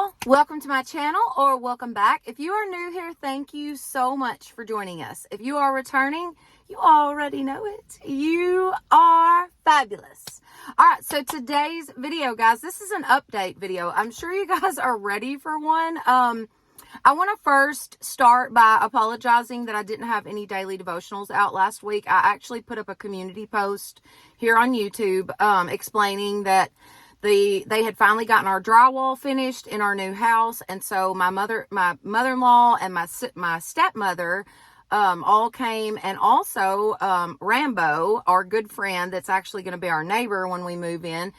y'all, welcome to my channel, or welcome back. If you are new here, thank you so much for joining us. If you are returning, you already know it. You are fabulous. All right, so today's video, guys, this is an update video. I'm sure you guys are ready for one. I want to first start by apologizing that I didn't have any daily devotionals out last week. I actually put up a community post here on YouTube explaining that they had finally gotten our drywall finished in our new house, and so my mother-in-law and my stepmother all came, and also Rambo, our good friend that's actually going to be our neighbor when we move in,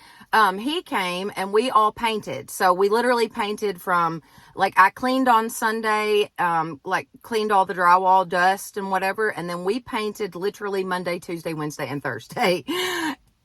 he came and we all painted. So we literally painted from, like, I cleaned on Sunday, cleaned all the drywall dust and whatever, and then we painted literally Monday, Tuesday, Wednesday, and Thursday.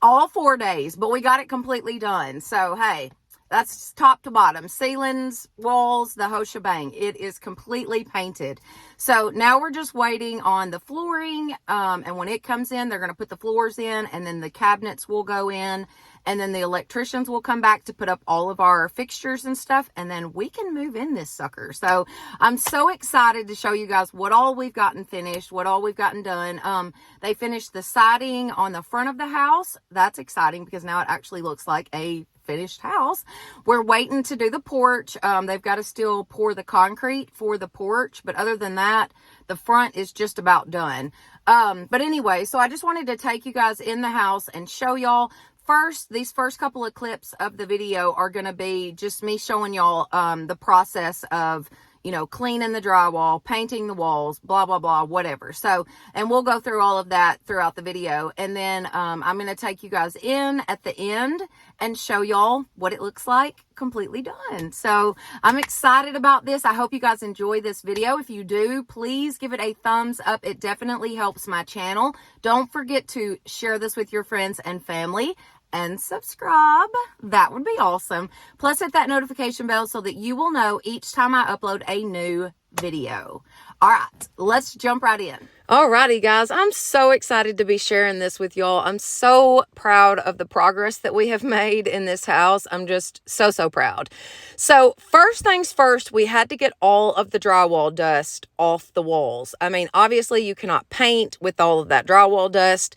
All 4 days, but we got it completely done. So, hey, that's top to bottom. Ceilings, walls, the whole shebang. It is completely painted. So now we're just waiting on the flooring. And when it comes in, they're going to put the floors in, and then the cabinets will go in, and then the electricians will come back to put up all of our fixtures and stuff, and then we can move in this sucker. So I'm so excited to show you guys what all we've gotten finished, what all we've gotten done. They finished the siding on the front of the house. That's exciting because now it actually looks like a finished house. We're waiting to do the porch. They've got to still pour the concrete for the porch, but other than that, the front is just about done. But anyway, so I just wanted to take you guys in the house and show y'all. First, these first couple of clips of the video are going to be just me showing y'all the process of, you know, cleaning the drywall, painting the walls, blah, blah, blah, whatever. So, and we'll go through all of that throughout the video. And then I'm going to take you guys in at the end and show y'all what it looks like completely done. So I'm excited about this. I hope you guys enjoy this video. If you do, please give it a thumbs up. It definitely helps my channel. Don't forget to share this with your friends and family, and subscribe. That would be awesome. Plus, hit that notification bell so that you will know each time I upload a new video. All right, let's jump right in. Alrighty, guys, I'm so excited to be sharing this with y'all. I'm so proud of the progress that we have made in this house. I'm just so proud. So first things first, we had to get all of the drywall dust off the walls. I mean, obviously you cannot paint with all of that drywall dust.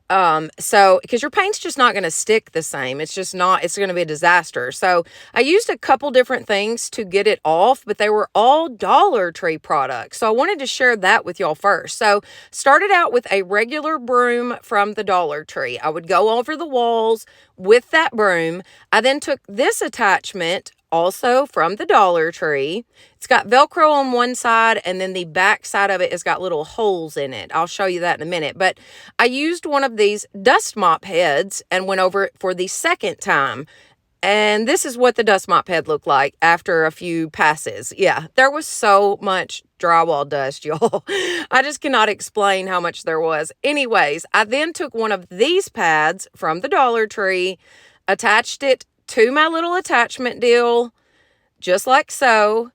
Because your paint's just not going to stick the same. It's just not, it's going to be a disaster. So I used a couple different things to get it off, but they were all Dollar Tree products. So I wanted to share that with y'all first. So started out with a regular broom from the Dollar Tree. I would go over the walls with that broom. I then took this attachment also from the Dollar Tree. It's got Velcro on one side, and then the back side of it has got little holes in it. I'll show you that in a minute. But I used one of these dust mop heads and went over it for the second time. And this is what the dust mop head looked like after a few passes. Yeah, there was so much drywall dust, y'all. I just cannot explain how much there was. Anyways, I then took one of these pads from the Dollar Tree, attached it to my little attachment deal, just like so.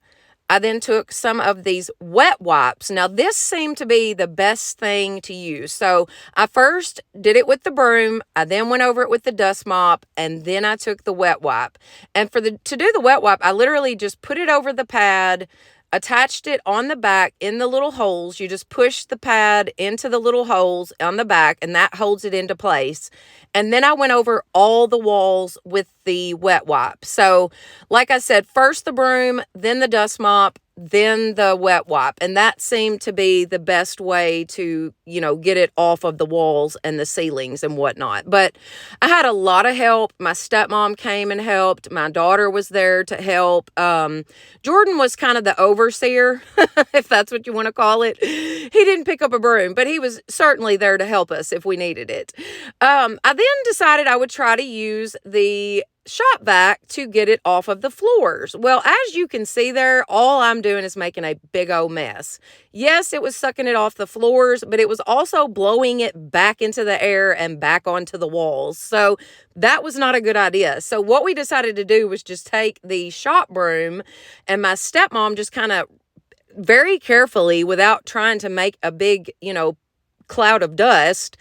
I then took some of these wet wipes. Now, this seemed to be the best thing to use. So I first did it with the broom. I then went over it with the dust mop, and then I took the wet wipe. And to do the wet wipe, I literally just put it over the pad, attached it on the back in the little holes. You just push the pad into the little holes on the back, and that holds it into place. And then I went over all the walls with the wet wipe. So like I said, first the broom, then the dust mop, then the wet wipe. And that seemed to be the best way to, you know, get it off of the walls and the ceilings and whatnot. But I had a lot of help. My stepmom came and helped. My daughter was there to help. Jordan was kind of the overseer, if that's what you want to call it. He didn't pick up a broom, but he was certainly there to help us if we needed it. I then decided I would try to use the shop vac to get it off of the floors. Well, as you can see there, all I'm doing is making a big old mess. Yes, it was sucking it off the floors, but it was also blowing it back into the air and back onto the walls. So that was not a good idea. So what we decided to do was just take the shop broom, and my stepmom just kind of very carefully, without trying to make a big, you know, cloud of dust,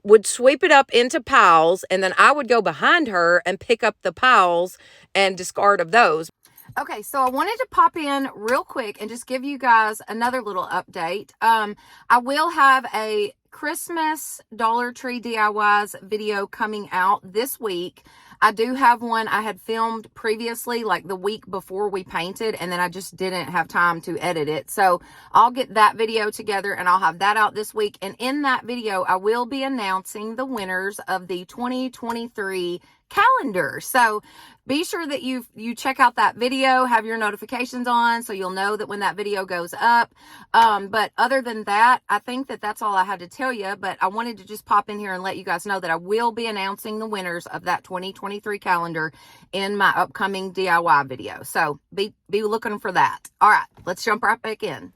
would sweep it up into piles, and then I would go behind her and pick up the piles and discard of those. Okay, so I wanted to pop in real quick and just give you guys another little update. I will have a Christmas Dollar Tree DIYs video coming out this week. I do have one I had filmed previously, like the week before we painted, and then I just didn't have time to edit it. So I'll get that video together and I'll have that out this week. And in that video, I will be announcing the winners of the 2023 calendar. So be sure that you check out that video, have your notifications on so you'll know that when that video goes up. But other than that, I think that that's all I had to tell you, but I wanted to just pop in here and let you guys know that I will be announcing the winners of that 2023 calendar in my upcoming DIY video. So be looking for that. All right, let's jump right back in.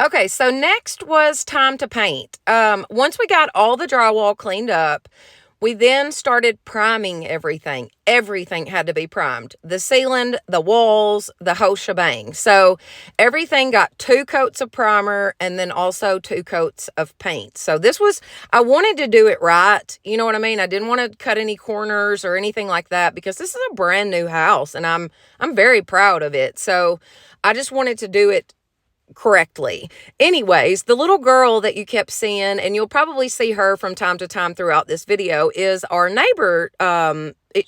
Okay, so next was time to paint. Once we got all the drywall cleaned up, we then started priming everything. Everything had to be primed. The ceiling, the walls, the whole shebang. So everything got 2 coats of primer and then also 2 coats of paint. So this was, I wanted to do it right. You know what I mean? I didn't want to cut any corners or anything like that because this is a brand new house and I'm very proud of it. So I just wanted to do it correctly. Anyways, the little girl that you kept seeing, and you'll probably see her from time to time throughout this video, is our neighbor.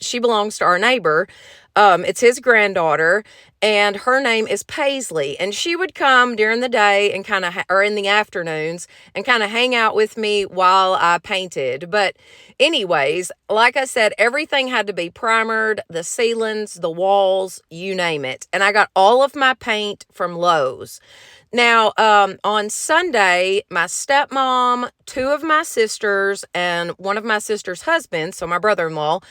She belongs to our neighbor. It's his granddaughter, and her name is Paisley. And she would come during the day and kind of, or in the afternoons, and kind of hang out with me while I painted. But anyways, like I said, everything had to be primered, the ceilings, the walls, you name it. And I got all of my paint from Lowe's. Now, on Sunday, my stepmom, 2 of my sisters, and one of my sister's husbands, so my brother-in-law,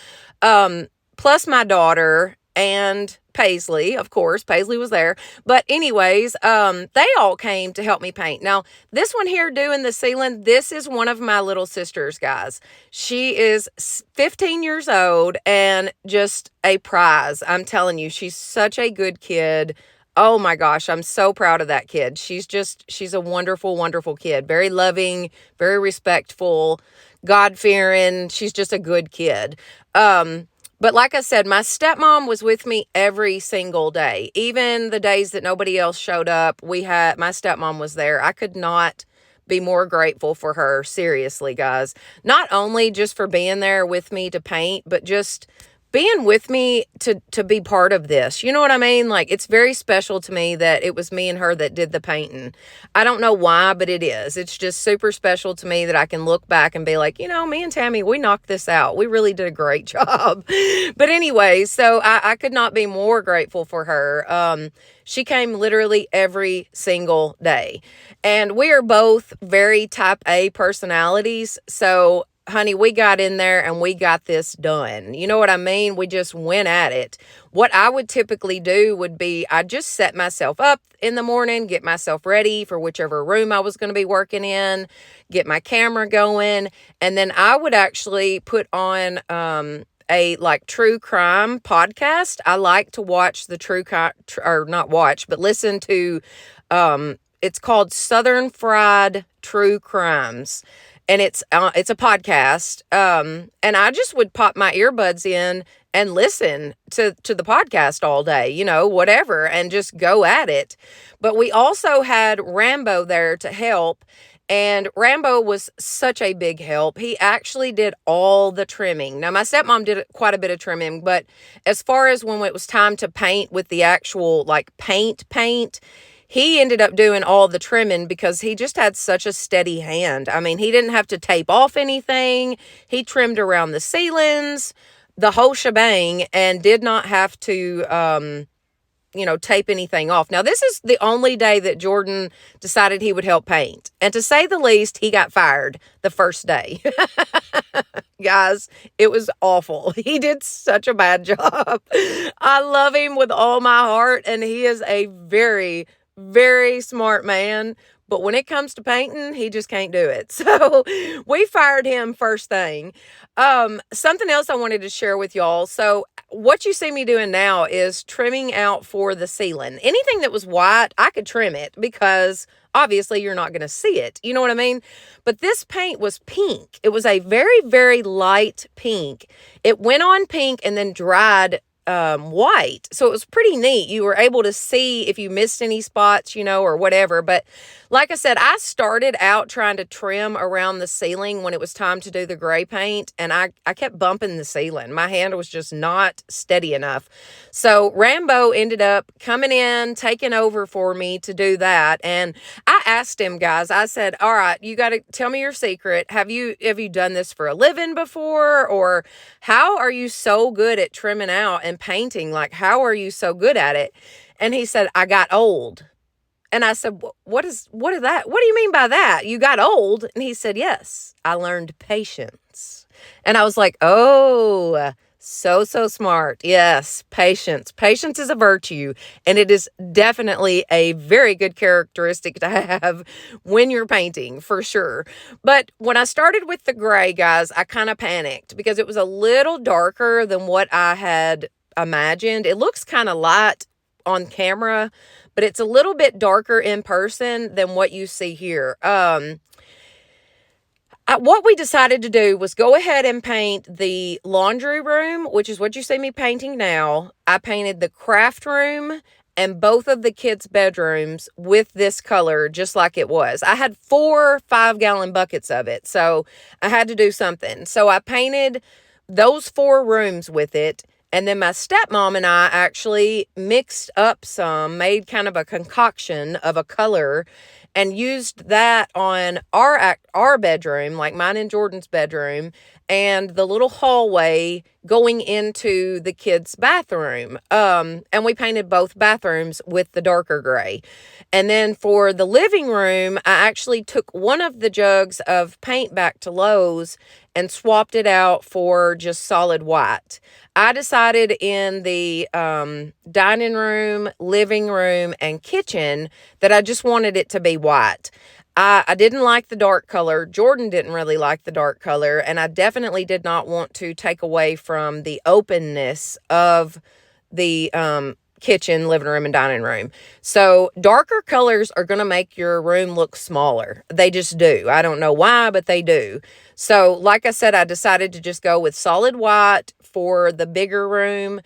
plus my daughter and Paisley, of course, Paisley was there. But anyways, they all came to help me paint. Now, this one here doing the ceiling, this is one of my little sisters, guys. She is 15 years old and just a prize. I'm telling you, she's such a good kid. Oh my gosh, I'm so proud of that kid. She's a wonderful, wonderful kid. Very loving, very respectful, God-fearing. She's just a good kid. But like I said, my stepmom was with me every single day. Even the days that nobody else showed up, my stepmom was there. I could not be more grateful for her. Seriously, guys. Not only just for being there with me to paint, but just being with me to be part of this. You know what I mean? Like, it's very special to me that it was me and her that did the painting. I don't know why, but it is. It's just super special to me that I can look back and be like, you know, me and Tammy, we knocked this out. We really did a great job. But anyway, so I could not be more grateful for her. She came literally every single day. And we are both very type A personalities. So honey, we got in there and we got this done. You know what I mean? We just went at it. What I would typically do would be I'd just set myself up in the morning, get myself ready for whichever room I was going to be working in, get my camera going, and then I would actually put on a like true crime podcast. I like to watch the listen to it's called Southern Fried True Crimes. And it's a podcast, and I just would pop my earbuds in and listen to the podcast all day, you know, whatever, and just go at it. But we also had Rambo there to help, and Rambo was such a big help. He actually did all the trimming. Now, my stepmom did quite a bit of trimming, but as far as when it was time to paint with the actual, like, paint, he ended up doing all the trimming because he just had such a steady hand. I mean, he didn't have to tape off anything. He trimmed around the ceilings, the whole shebang, and did not have to, tape anything off. Now, this is the only day that Jordan decided he would help paint. And to say the least, he got fired the first day. Guys, it was awful. He did such a bad job. I love him with all my heart, and he is a very, very smart man, but when it comes to painting, he just can't do it. So we fired him first thing. Something else I wanted to share with y'all. So what you see me doing now is trimming out for the ceiling. Anything that was white, I could trim it because obviously you're not going to see it. You know what I mean? But this paint was pink. It was a very, very light pink. It went on pink and then dried white. So it was pretty neat. You were able to see if you missed any spots, you know, or whatever. But like I said, I started out trying to trim around the ceiling when it was time to do the gray paint, and I kept bumping the ceiling. My hand was just not steady enough. So Rambo ended up coming in, taking over for me to do that. And I asked him, guys, I said, all right, you got to tell me your secret. Have you done this for a living before? Or how are you so good at trimming out and painting? Like, how are you so good at it? And he said, I got old. And I said, what is that? What do you mean by that? You got old? And he said, yes, I learned patience. And I was like, oh, so smart. Yes, patience. Patience is a virtue, and it is definitely a very good characteristic to have when you're painting, for sure. But when I started with the gray, guys, I kind of panicked because it was a little darker than what I had imagined. It looks kind of light on camera, but it's a little bit darker in person than what you see here. What we decided to do was go ahead and paint the laundry room, which is what you see me painting now. I painted the craft room and both of the kids' bedrooms with this color, just like it was. I had 4 5-gallon buckets of it, so I had to do something. So I painted those 4 rooms with it. And then my stepmom and I actually mixed up some, made kind of a concoction of a color, and used that on our bedroom, like mine and Jordan's bedroom, and the little hallway going into the kids' bathroom. And we painted both bathrooms with the darker gray. And then for the living room, I actually took one of the jugs of paint back to Lowe's and swapped it out for just solid white. I decided in the dining room, living room, and kitchen that I just wanted it to be white. I didn't like the dark color. Jordan didn't really like the dark color, and I definitely did not want to take away from the openness of the kitchen, living room, and dining room. So darker colors are going to make your room look smaller. They just do. I don't know why, but they do. So like I said, I decided to just go with solid white for the bigger room.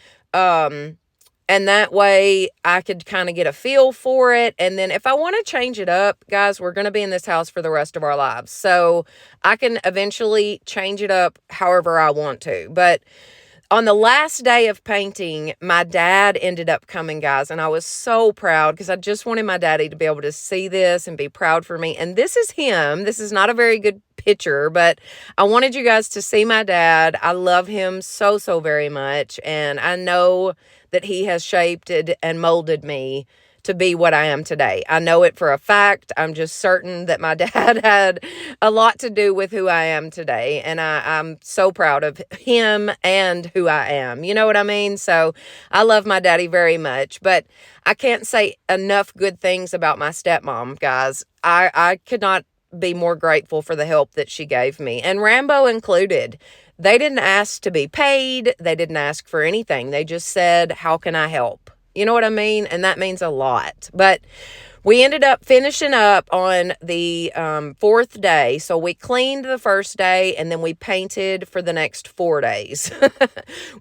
And that way I could kind of get a feel for it. And then if I want to change it up, guys, we're going to be in this house for the rest of our lives. So I can eventually change it up however I want to. But on the last day of painting, my dad ended up coming, guys, and I was so proud because I just wanted my daddy to be able to see this and be proud for me. And this is him. This is not a very good picture, but I wanted you guys to see my dad. I love him so very much, and I know that he has shaped and molded me to be what I am today. I know it for a fact. I'm just certain that my dad had a lot to do with who I am today. And I'm so proud of him and who I am. You know what I mean? So I love my daddy very much. But I can't say enough good things about my stepmom, guys. I could not be more grateful for the help that she gave me. And Rambo included. They didn't ask to be paid. They didn't ask for anything. They just said, how can I help? You know what I mean? And that means a lot. But we ended up finishing up on the 4th day. So we cleaned the first day and then we painted for the next 4 days.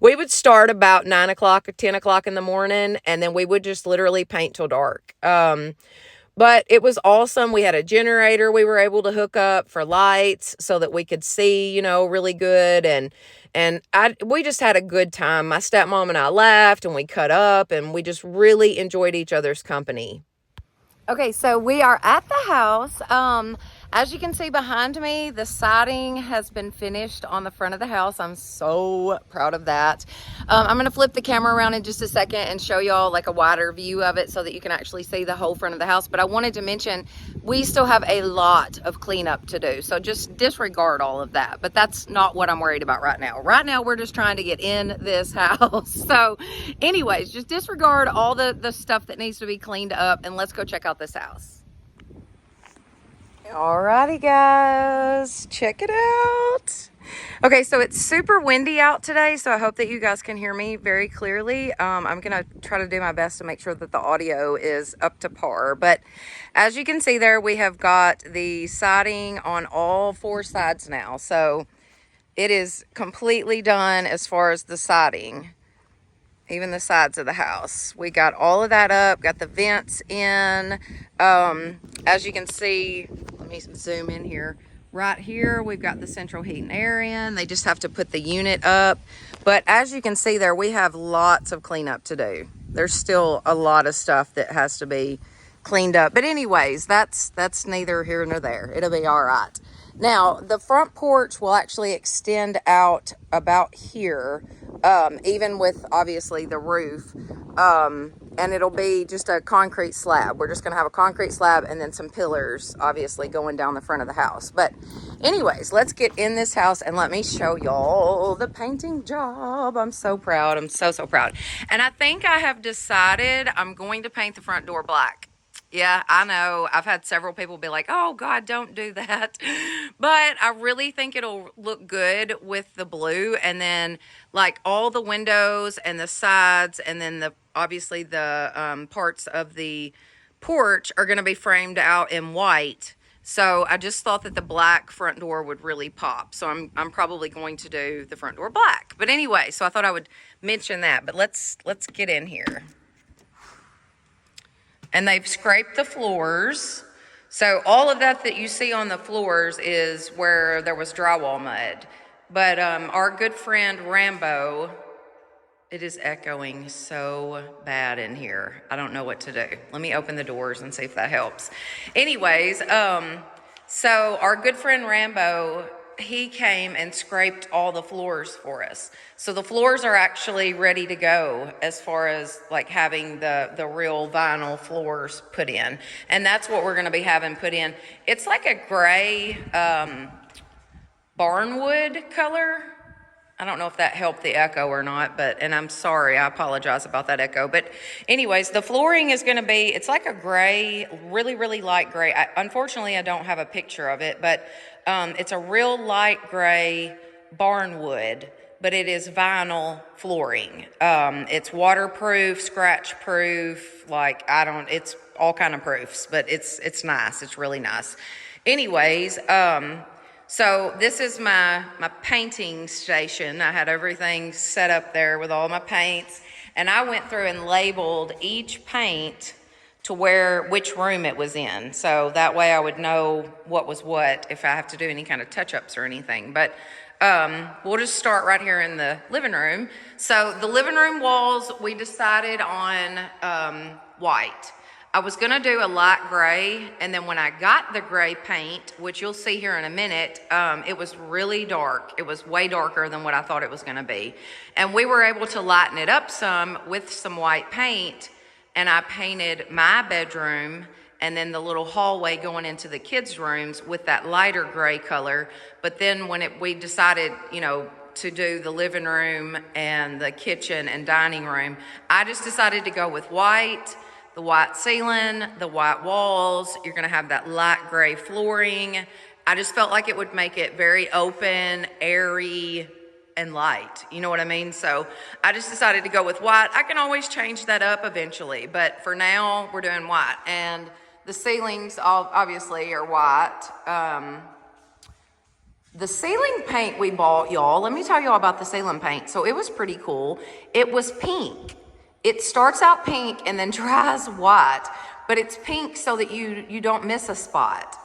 We would start about 9 o'clock or 10 o'clock in the morning, and then we would just literally paint till dark. But it was awesome. We had a generator we were able to hook up for lights so that we could see, you know, really good. And we just had a good time. My stepmom and I laughed and we cut up and we just really enjoyed each other's company. Okay, so we are at the house. As you can see behind me, the siding has been finished on the front of the house. I'm so proud of that. I'm gonna flip the camera around in just a second and show y'all like a wider view of it so that you can actually see the whole front of the house. But I wanted to mention, we still have a lot of cleanup to do. So just disregard all of that. But that's not what I'm worried about right now. Right now, we're just trying to get in this house. So anyways, just disregard all the stuff that needs to be cleaned up, and let's go check out this house. Alrighty guys, check it out. Okay, so it's super windy out today, so I hope that you guys can hear me very clearly. I'm gonna try to do my best to make sure that the audio is up to par. But as you can see there, we have got the siding on all 4 sides now. So it is completely done as far as the siding. even the sides of the house. We got all of that up, got the vents in. As you can see, let me zoom in here. Right here, we've got the central heat and air in. They just have to put the unit up. But as you can see there, we have lots of cleanup to do. There's still a lot of stuff that has to be cleaned up. But anyways, that's neither here nor there. It'll be all right. Now, the front porch will actually extend out about here, even with obviously the roof. And it'll be just a concrete slab. We're just going to have a concrete slab and then some pillars, obviously, going down the front of the house. But anyways, let's get in this house and let me show y'all the painting job. I'm so proud. I'm so proud. And I think I have decided I'm going to paint the front door black. Yeah, I know. I've had several people be like, oh, God, don't do that. But I really think it'll look good with the blue. And then, like, all the windows and the sides and then obviously the parts of the porch are going to be framed out in white. So I just thought that the black front door would really pop. So I'm probably going to do the front door black. But anyway, so I thought I would mention that. But let's get in here. And they've scraped the floors. So all of that you see on the floors is where there was drywall mud. But our good friend Rambo, it is echoing so bad in here. I don't know what to do. Let me open the doors and see if that helps. Anyways, so our good friend Rambo, he came and scraped all the floors for us. So the floors are actually ready to go as far as like having the real vinyl floors put in. And that's what we're going to be having put in. It's like a gray barnwood color. I don't know if that helped the echo or not, and I'm sorry, I apologize about that echo. But anyways, the flooring is going to be, it's like a gray, really light gray. Unfortunately, I don't have a picture of it, but it's a real light gray barnwood, but it is vinyl flooring. It's waterproof, scratch proof, it's all kind of proofs, but it's nice. It's really nice. Anyways, so this is my painting station. I had everything set up there with all my paints, and I went through and labeled each paint to which room it was in. So that way I would know what was what if I have to do any kind of touch-ups or anything. But we'll just start right here in the living room. So the living room walls, we decided on white. I was gonna do a light gray, and then when I got the gray paint, which you'll see here in a minute, it was really dark. It was way darker than what I thought it was gonna be. And we were able to lighten it up some with some white paint, and I painted my bedroom and then the little hallway going into the kids' rooms with that lighter gray color. But then when we decided, to do the living room and the kitchen and dining room, I just decided to go with white. The white ceiling, the white walls, you're gonna have that light gray flooring. I just felt like it would make it very open, airy, and light. You know what I mean? So I just decided to go with white. I can always change that up eventually, but for now, we're doing white. And the ceilings obviously are white. The ceiling paint we bought, y'all, let me tell y'all about the ceiling paint. So it was pretty cool. It was pink. It starts out pink and then dries white, but it's pink so that you don't miss a spot.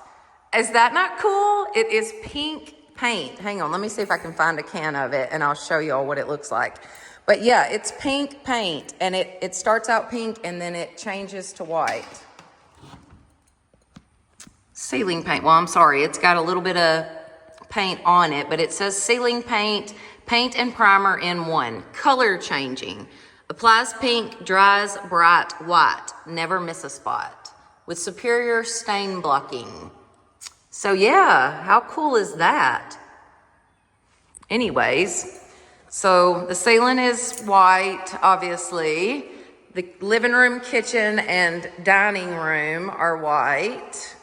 Is that not cool? It is pink paint. Hang on, let me see if I can find a can of it and I'll show y'all what it looks like. But yeah, it's pink paint, and it starts out pink and then it changes to white. Ceiling paint, well, I'm sorry, it's got a little bit of paint on it, but it says ceiling paint, paint and primer in one, color changing. Applies pink, dries bright white, never miss a spot, with superior stain blocking. So yeah, how cool is that? Anyways, so the ceiling is white, obviously. The living room, kitchen, and dining room are white.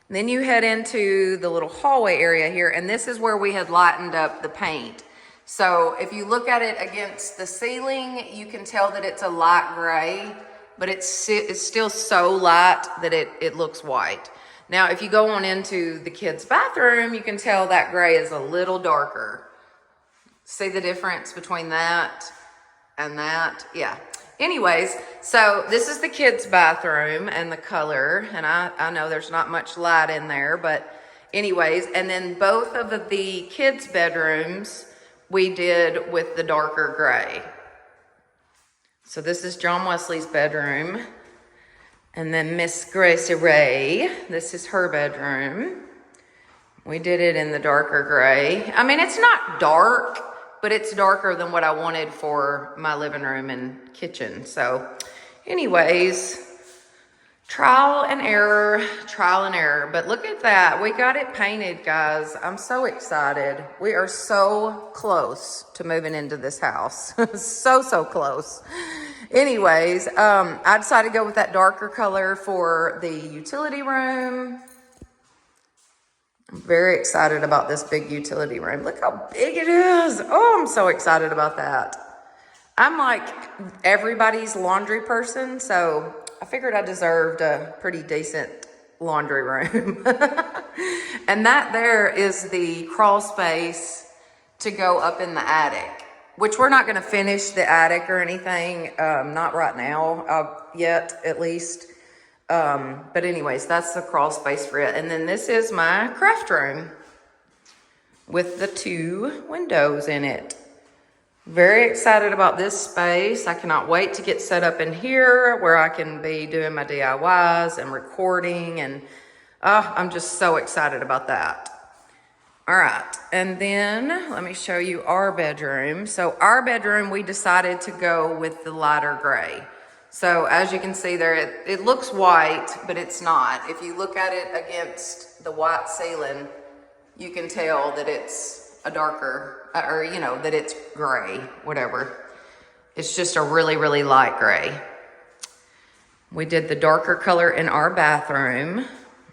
And then you head into the little hallway area here, and this is where we had lightened up the paint. So if you look at it against the ceiling, you can tell that it's a light gray, but it's still so light that it looks white. Now, if you go on into the kids' bathroom, you can tell that gray is a little darker. See the difference between that? And that, yeah. Anyways, so this is the kids' bathroom and the color. And I know there's not much light in there, but anyways. And then both of the kids' bedrooms we did with the darker gray. So this is John Wesley's bedroom. And then Miss Gracie Ray, this is her bedroom. We did it in the darker gray. I mean, it's not dark, but it's darker than what I wanted for my living room and kitchen. So anyways, trial and error. But look at that. We got it painted, guys. I'm so excited. We are so close to moving into this house. So close. Anyways, I decided to go with that darker color for the utility room. I'm very excited about this big utility room. Look how big it is. Oh, I'm so excited about that. I'm like everybody's laundry person, so I figured I deserved a pretty decent laundry room. And that there is the crawl space to go up in the attic, which we're not going to finish the attic or anything, not right now, yet at least. But anyways, that's the crawl space for it. And then this is my craft room with the 2 windows in it. Very excited about this space. I cannot wait to get set up in here where I can be doing my DIYs and recording. And I'm just so excited about that. All right. And then let me show you our bedroom. So our bedroom, we decided to go with the lighter gray. So as you can see there, it looks white, but it's not. If you look at it against the white ceiling, you can tell that it's a darker, or you know, that it's gray, whatever. It's just a really light gray. We did the darker color in our bathroom.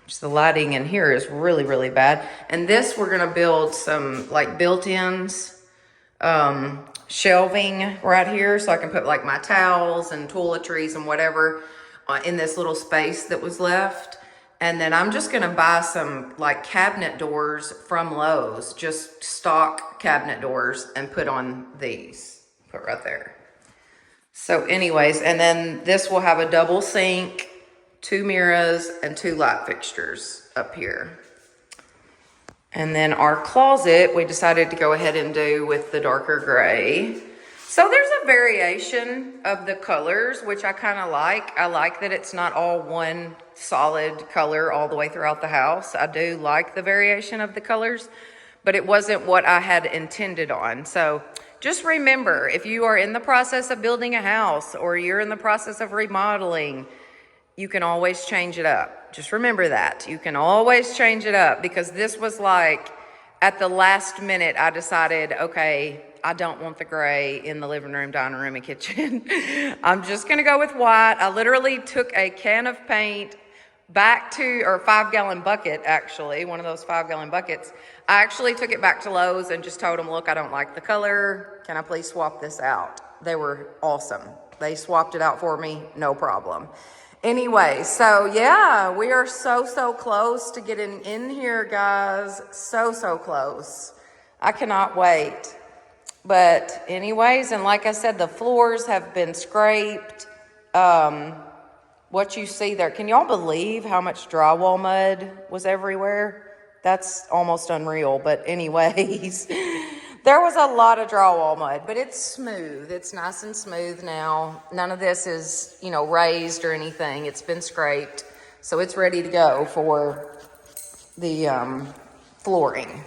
Just the lighting in here is really bad. And this, we're gonna build some like built-ins, shelving right here so I can put like my towels and toiletries and whatever in this little space that was left. And then I'm just gonna buy some like cabinet doors from Lowe's, just stock cabinet doors, and put on these, put right there. So anyways, and then this will have a double sink, 2 mirrors, and 2 light fixtures up here. And then our closet, we decided to go ahead and do with the darker gray. So there's a variation of the colors, which I kind of like. I like that it's not all one solid color all the way throughout the house. I do like the variation of the colors, but it wasn't what I had intended on. So just remember, if you are in the process of building a house or you're in the process of remodeling, you can always change it up. Just remember that. You can always change it up, because this was like at the last minute I decided, okay, I don't want the gray in the living room, dining room, and kitchen. I'm just gonna go with white. I literally took a can of paint back to, or a 5-gallon bucket actually, one of those 5-gallon buckets. I actually took it back to Lowe's and just told them, look, I don't like the color. Can I please swap this out? They were awesome. They swapped it out for me, no problem. Anyway, so yeah, we are so close to getting in here, guys. So close. I cannot wait. But anyways, and like I said, the floors have been scraped. What you see there, can y'all believe how much drywall mud was everywhere? That's almost unreal. But anyways, there was a lot of drywall mud, but it's smooth. It's nice and smooth now. None of this is, you know, raised or anything. It's been scraped. So it's ready to go for the flooring.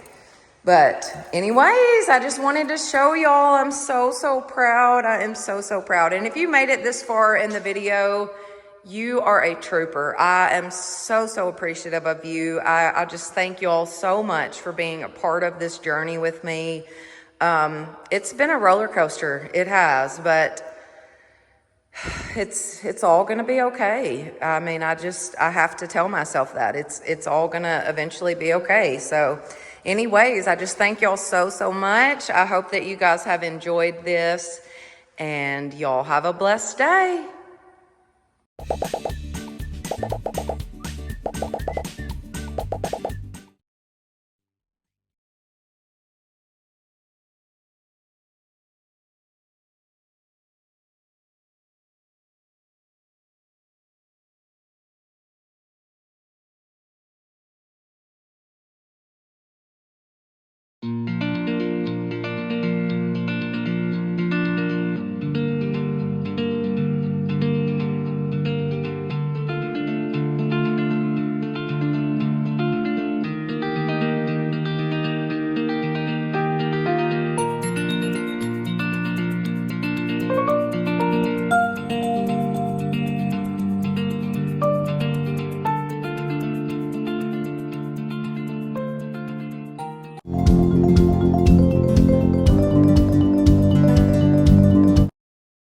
But anyways, I just wanted to show y'all I'm so proud. I am so proud. And if you made it this far in the video, you are a trooper. I am so appreciative of you. I just thank you all so much for being a part of this journey with me. It's been a roller coaster. It has, but it's all gonna be okay. I mean, I have to tell myself that it's all gonna eventually be okay. So anyways, I just thank y'all so much. I hope that you guys have enjoyed this, and y'all have a blessed day.